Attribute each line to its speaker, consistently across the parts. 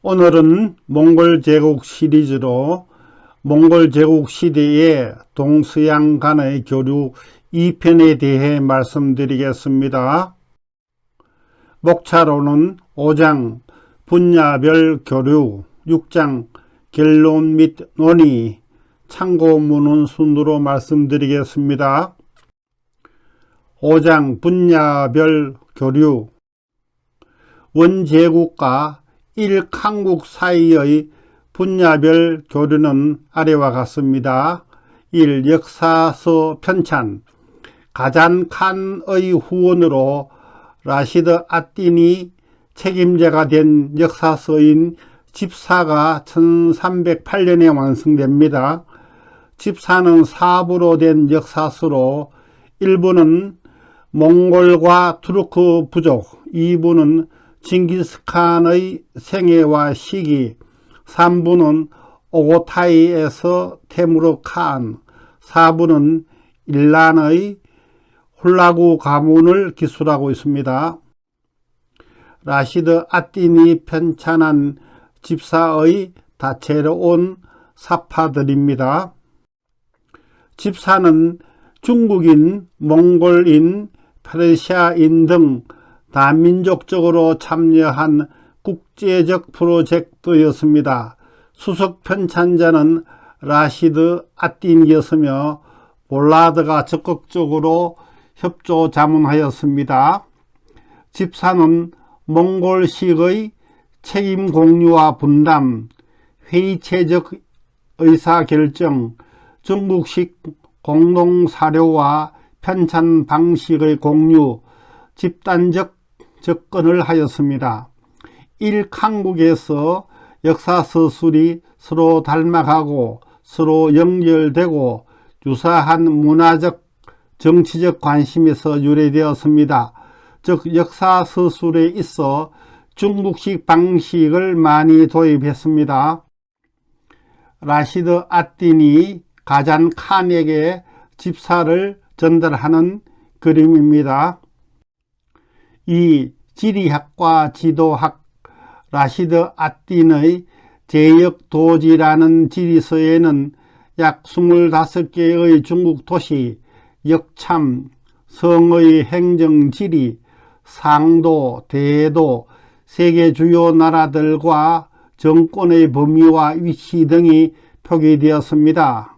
Speaker 1: 오늘은 몽골 제국 시리즈로 몽골 제국 시대의 동서양 간의 교류 2편에 대해 말씀드리겠습니다. 목차로는 5장 분야별 교류, 6장 결론 및 논의, 참고문헌 순으로 말씀드리겠습니다. 5장 분야별 교류. 원제국과 1강국 사이의 분야별 교류는 아래와 같습니다. 1. 역사서 편찬. 가잔칸의 후원으로 라시드 앗딘이 책임자가 된 역사서인 집사가 1308년에 완성됩니다. 집사는 4부로 된 역사서로 1부는 몽골과 투르크 부족, 2부는 징기스칸의 생애와 시기, 3부는 오고타이에서 테무르 칸, 4부는 일란의 훌라구 가문을 기술하고 있습니다. 라시드 앗딘이 편찬한 집사의 다채로운 사파들입니다. 집사는 중국인, 몽골인, 페르시아인 등 다민족적으로 참여한 국제적 프로젝트였습니다. 수석 편찬자는 라시드 앗딘이었으며 볼라드가 적극적으로 협조 자문하였습니다. 집사는 몽골식의 책임 공유와 분담, 회의체적 의사결정, 중국식 공동사료와 편찬 방식의 공유, 집단적 접근을 하였습니다. 1강국에서 역사서술이 서로 닮아가고 서로 연결되고 유사한 문화적, 정치적 관심에서 유래되었습니다. 즉 역사서술에 있어 중국식 방식을 많이 도입했습니다. 라시드 앗딘이 가잔 칸에게 집사를 전달하는 그림입니다. 2. 지리학과 지도학. 라시드 앗딘의 제역도지라는 지리서에는 약 25개의 중국 도시, 역참, 성의 행정지리, 상도, 대도, 세계 주요 나라들과 정권의 범위와 위치 등이 표기되었습니다.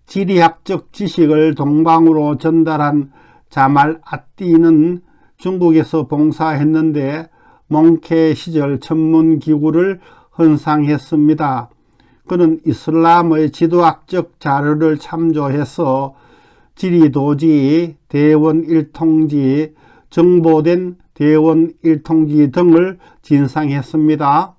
Speaker 1: 지리학적 지식을 동방으로 전달한 자말 앗딘은 중국에서 봉사했는데 몽케 시절 천문기구를 헌상했습니다. 그는 이슬람의 지도학적 자료를 참조해서 지리도지, 대원일통지, 정보된 대원일통지 등을 진상했습니다.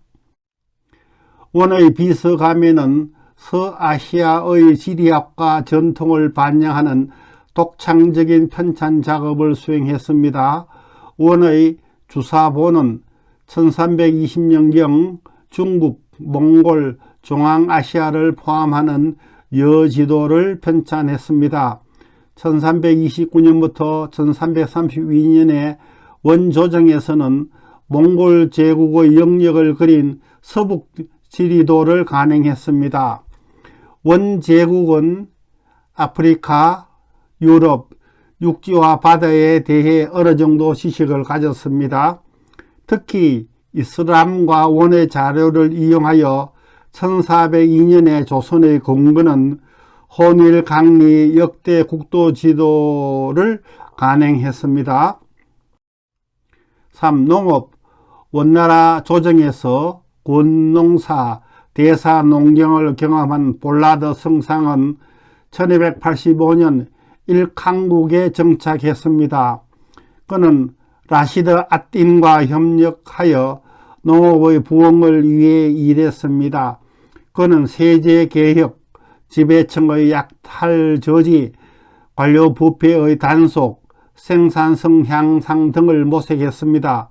Speaker 1: 원의 비서감에는 서아시아의 지리학과 전통을 반영하는 독창적인 편찬 작업을 수행했습니다. 원의 주사보는 1320년경 중국, 몽골, 중앙아시아를 포함하는 여지도를 편찬했습니다. 1329년부터 1332년에 원조정에서는 몽골 제국의 영역을 그린 서북 지리도를 간행했습니다. 원제국은 아프리카, 유럽, 육지와 바다에 대해 어느 정도 지식을 가졌습니다. 특히 이슬람과 원의 자료를 이용하여 1402년에 조선의 건국은 혼일 강리 역대 국도 지도를 간행했습니다. 3. 농업. 원나라 조정에서 군농사, 대사농경을 경험한 볼라드 성상은 1285년 1강국에 정착했습니다. 그는 라시드 앗딘과 협력하여 농업의 부흥을 위해 일했습니다. 그는 세제개혁, 지배층의 약탈 저지, 관료 부패의 단속, 생산성 향상 등을 모색했습니다.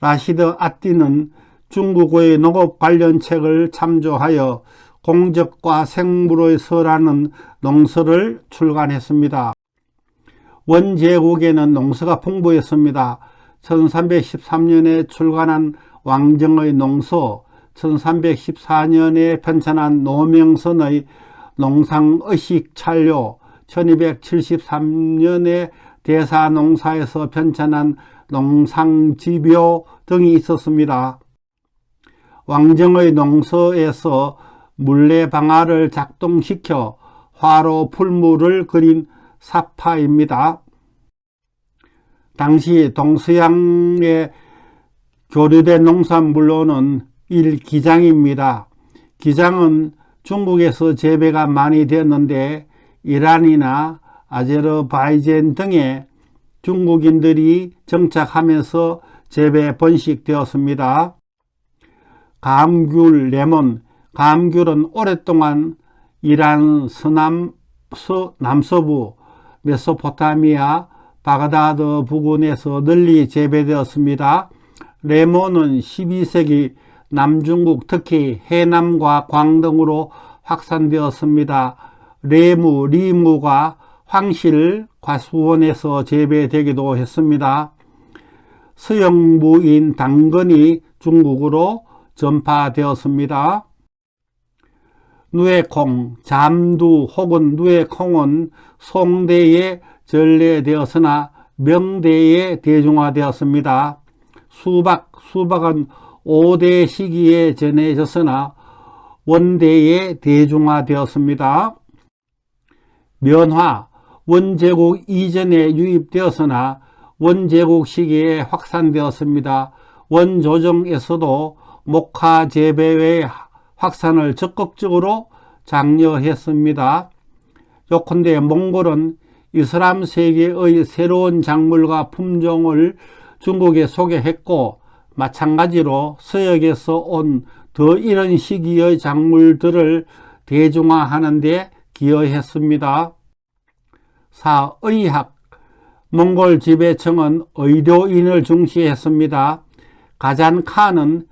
Speaker 1: 라시드 앗딘은 중국의 농업 관련 책을 참조하여 공적과 생물의 서라는 농서를 출간했습니다. 원제국에는 농서가 풍부했습니다. 1313년에 출간한 왕정의 농서, 1314년에 편찬한 노명선의 농상의식 찬료, 1273년에 대사농사에서 편찬한 농상지묘 등이 있었습니다. 왕정의 농서에서 물레방아를 작동시켜 화로 풀무를 그린 사파입니다. 당시 동서양에 교류된 농산물로는 일기장입니다. 기장은 중국에서 재배가 많이 되었는데 이란이나 아제르바이잔 등에 중국인들이 정착하면서 재배 번식되었습니다. 감귤, 레몬. 감귤은 오랫동안 이란 남서부 메소포타미아 바그다드 부근에서 널리 재배되었습니다. 레몬은 12세기 남중국 특히 해남과 광등으로 확산되었습니다. 리무가 황실 과수원에서 재배되기도 했습니다. 서영무인 당근이 중국으로 전파되었습니다. 누에콩, 잠두 혹은 누에콩은 송대에 전래되었으나 명대에 대중화되었습니다. 수박은 5대 시기에 전해졌으나 원대에 대중화되었습니다. 면화, 원제국 이전에 유입되었으나 원제국 시기에 확산되었습니다. 원조정에서도 목화 재배의 확산을 적극적으로 장려했습니다. 요컨대 몽골은 이슬람 세계의 새로운 작물과 품종을 중국에 소개했고 마찬가지로 서역에서 온 더 이른 시기의 작물들을 대중화하는 데 기여했습니다. 4. 의학. 몽골 지배청은 의료인을 중시했습니다. 가잔칸은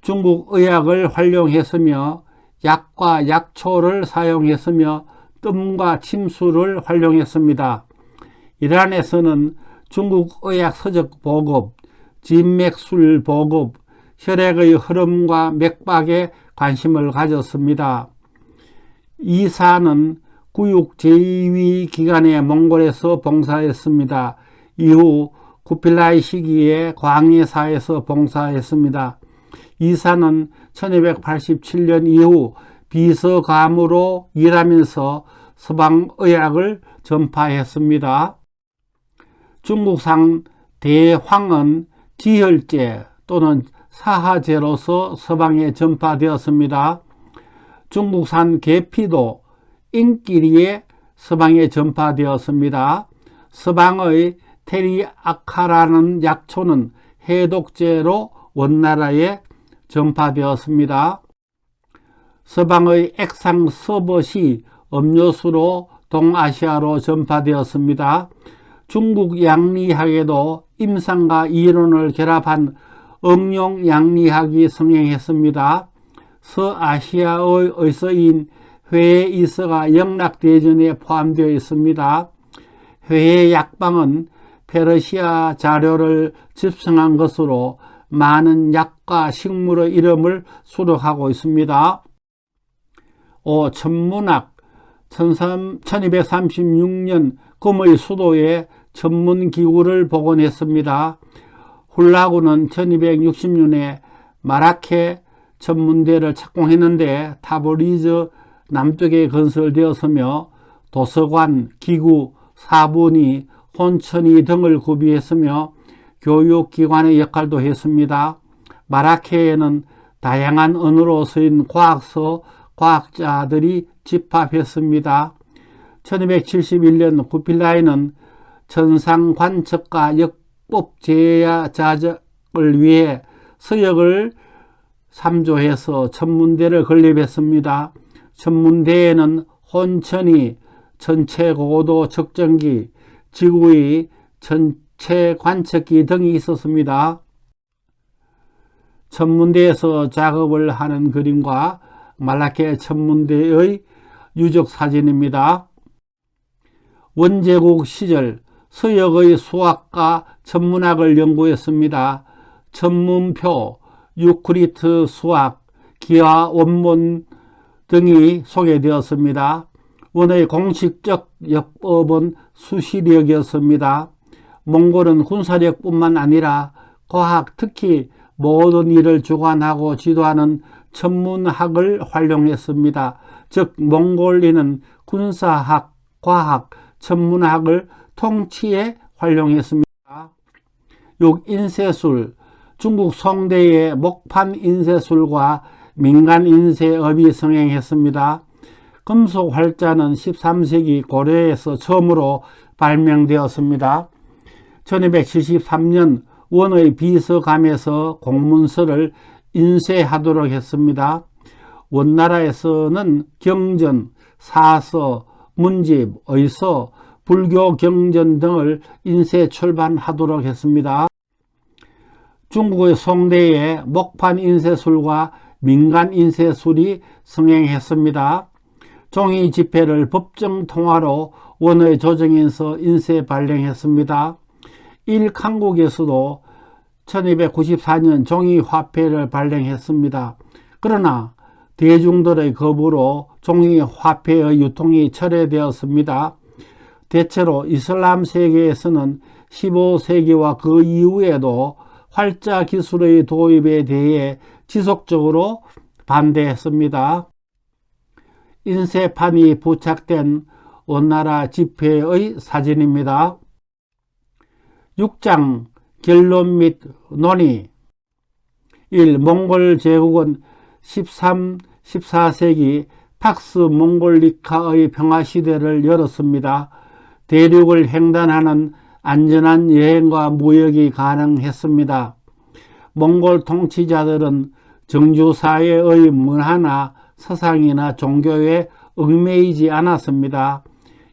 Speaker 1: 중국 의학을 활용했으며 약과 약초를 사용했으며 뜸과 침수를 활용했습니다. 이란에서는 중국 의학 서적 보급, 진맥술 보급, 혈액의 흐름과 맥박에 관심을 가졌습니다. 이사는 구육 제2위 기간에 몽골에서 봉사했습니다. 이후 구필라이 시기에 광해사에서 봉사했습니다. 이사는 1287년 이후 비서감으로 일하면서 서방의학을 전파했습니다. 중국상 대황은 지혈제 또는 사하제로서 서방에 전파되었습니다. 중국산 계피도 인기리에 서방에 전파되었습니다. 서방의 테리아카라는 약초는 해독제로 원나라에 전파되었습니다. 서방의 액상 서벗이 음료수로 동아시아로 전파되었습니다. 중국 양리학에도 임상과 이론을 결합한 응용 양리학이 성행했습니다. 서아시아의 의서인 회의서가 영락대전에 포함되어 있습니다. 회의 약방은 페르시아 자료를 집성한 것으로 많은 약과 식물의 이름을 수록하고 있습니다. 5. 천문학. 1236년 금의 수도에 천문기구를 복원했습니다. 훌라구는 1260년에 마라케 천문대를 착공했는데 타브리즈 남쪽에 건설되었으며 도서관, 기구, 사분이, 혼천이 등을 구비했으며 교육기관의 역할도 했습니다. 마라케에는 다양한 언어로 쓰인 과학서, 과학자들이 집합했습니다. 1271년 구필라이는 천상관측과 역법제자적을 위해 서역을 삼조해서 천문대를 건립했습니다. 천문대에는 혼천이, 전체고도 측정기, 지구의 전체 관측기 등이 있었습니다. 천문대에서 작업을 하는 그림과 말라케 천문대의 유적 사진입니다. 원제국 시절 서역의 수학과 천문학을 연구했습니다. 천문표, 유크리트 수학, 기와 원문 등이 소개되었습니다. 원의 공식적 역법은 수시력이었습니다. 몽골은 군사력뿐만 아니라 과학, 특히 모든 일을 주관하고 지도하는 천문학을 활용했습니다. 즉 몽골인은 군사학, 과학, 천문학을 통치에 활용했습니다. 6. 인쇄술. 중국 송대의 목판 인쇄술과 민간 인쇄업이 성행했습니다. 금속 활자는 13세기 고려에서 처음으로 발명되었습니다. 1273년 원의 비서감에서 공문서를 인쇄하도록 했습니다. 원나라에서는 경전, 사서, 문집, 의서, 불교 경전 등을 인쇄 출판하도록 했습니다. 중국의 송대의 목판 인쇄술과 민간 인쇄술이 성행했습니다. 종이 지폐를 법정 통화로 원의 조정에서 인쇄 발행했습니다. 일강국에서도 1294년 종이 화폐를 발행했습니다. 그러나 대중들의 거부로 종이 화폐의 유통이 철회되었습니다. 대체로 이슬람 세계에서는 15세기와 그 이후에도 활자 기술의 도입에 대해 지속적으로 반대했습니다. 인쇄판이 부착된 원나라 지폐의 사진입니다. 6장 결론 및 논의. 1. 몽골 제국은 13, 14세기 팍스 몽골리카의 평화시대를 열었습니다. 대륙을 횡단하는 안전한 여행과 무역이 가능했습니다. 몽골 통치자들은 정주사회의 문화나 서상이나 종교에 얽매이지 않았습니다.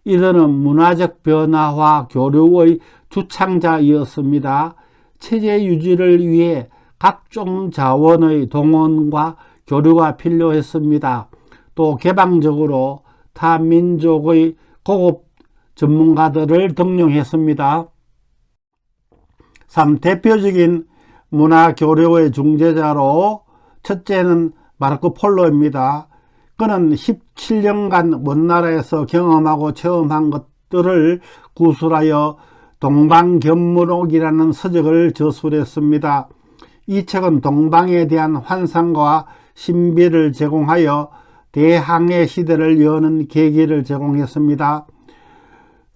Speaker 1: 이들은 문화적 변화와 교류의 주창자이었습니다. 체제 유지를 위해 각종 자원의 동원과 교류가 필요했습니다. 또 개방적으로 타 민족의 고급 전문가들을 등용했습니다. 3. 대표적인 문화 교류의 중재자로 첫째는 마르코 폴로입니다. 그는 17년간 원나라에서 경험하고 체험한 것들을 구술하여 동방견문록이라는 서적을 저술했습니다. 이 책은 동방에 대한 환상과 신비를 제공하여 대항해 시대를 여는 계기를 제공했습니다.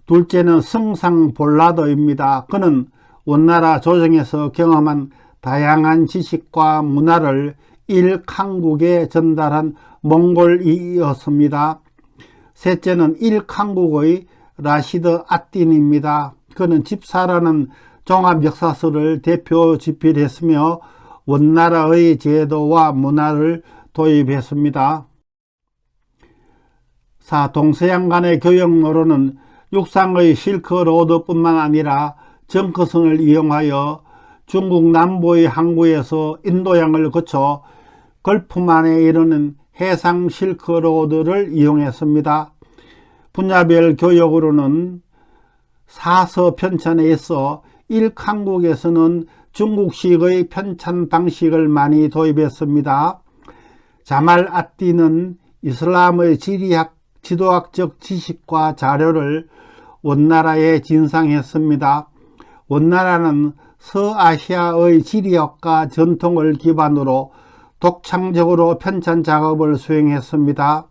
Speaker 1: 둘째는 성상 볼라더입니다. 그는 원나라 조정에서 경험한 다양한 지식과 문화를 일강국에 전달한 몽골이었습니다. 셋째는 일강국의 라시드 아틴입니다. 그는 집사라는 종합역사서를 대표 집필했으며 원나라의 제도와 문화를 도입했습니다. 4. 동서양 간의 교역 노로는 육상의 실크로드뿐만 아니라 정거선을 이용하여 중국 남부의 항구에서 인도양을 거쳐 걸프만에 이르는 해상 실크로드를 이용했습니다. 분야별 교역으로는 사서 편찬에 있어 일강국에서는 중국식의 편찬 방식을 많이 도입했습니다. 자말 아띠는 이슬람의 지도학적 지식과 자료를 원나라에 진상했습니다. 원나라는 서아시아의 지리학과 전통을 기반으로 독창적으로 편찬 작업을 수행했습니다.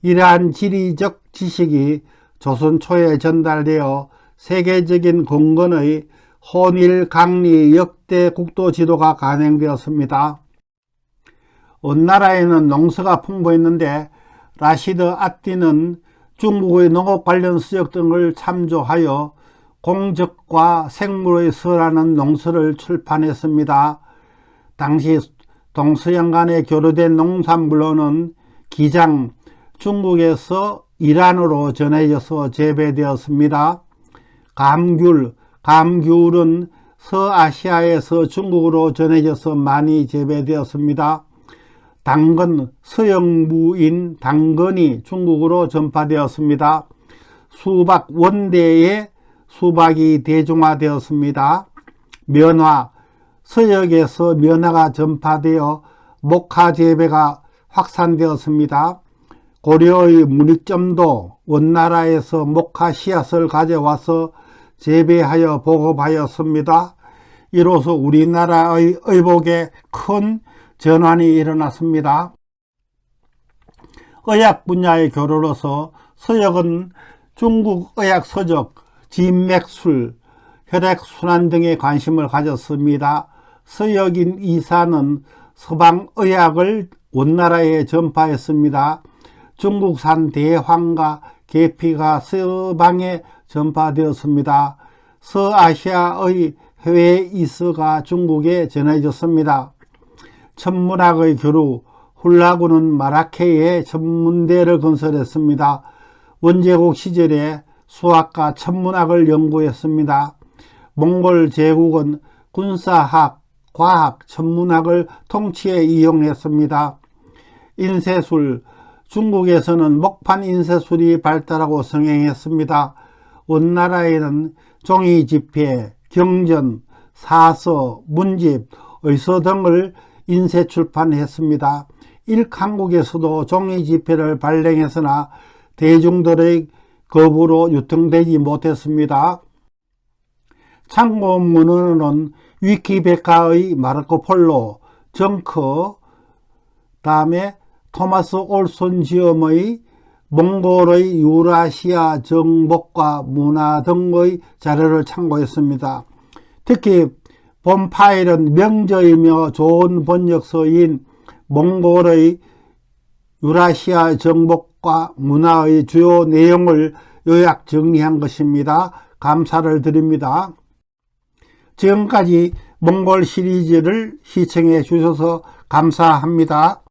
Speaker 1: 이러한 지리적 지식이 조선 초에 전달되어 세계적인 공건의 혼일 강리 역대 국도 지도가 간행되었습니다. 원나라에는 농사가 풍부했는데 라시드 아띠는 중국의 농업 관련 서적 등을 참조하여 공적과 생물의 서라는 농서를 출판했습니다. 당시 동서양 간에 교류된 농산물로는 기장, 중국에서 이란으로 전해져서 재배되었습니다. 감귤은 서아시아에서 중국으로 전해져서 많이 재배되었습니다. 당근, 서영무인 당근이 중국으로 전파되었습니다. 수박, 원대에 수박이 대중화되었습니다. 면화, 서역에서 면화가 전파되어 목화 재배가 확산되었습니다. 고려의 문익점도 원나라에서 목화 씨앗을 가져와서 재배하여 보급하였습니다. 이로써 우리나라의 의복에 큰 전환이 일어났습니다. 의학 분야의 교류로서 서역은 중국 의학 서적, 진맥술, 혈액순환 등에 관심을 가졌습니다. 서역인 이사는 서방의학을 원나라에 전파했습니다. 중국산 대황과 계피가 서방에 전파되었습니다. 서아시아의 해외 이서가 중국에 전해졌습니다. 천문학의 교류, 훌라구는 마라케이에 천문대를 건설했습니다. 원제국 시절에 수학과 천문학을 연구했습니다. 몽골 제국은 군사학, 과학, 천문학을 통치에 이용했습니다. 인쇄술, 중국에서는 목판 인쇄술이 발달하고 성행했습니다. 원나라에는 종이집회, 경전, 사서, 문집, 의서 등을 인쇄 출판했습니다. 일한국에서도 종이집회를 발행했으나 대중들의 거부로 유통되지 못했습니다. 참고문헌은 위키백과의 마르코폴로, 정커, 다음에 토마스 올손 지엄의 몽골의 유라시아 정복과 문화 등의 자료를 참고했습니다. 특히 본 파일은 명저이며 좋은 번역서인 몽골의 유라시아 정복과 문화의 주요 내용을 요약 정리한 것입니다. 감사를 드립니다. 지금까지 몽골 시리즈를 시청해 주셔서 감사합니다.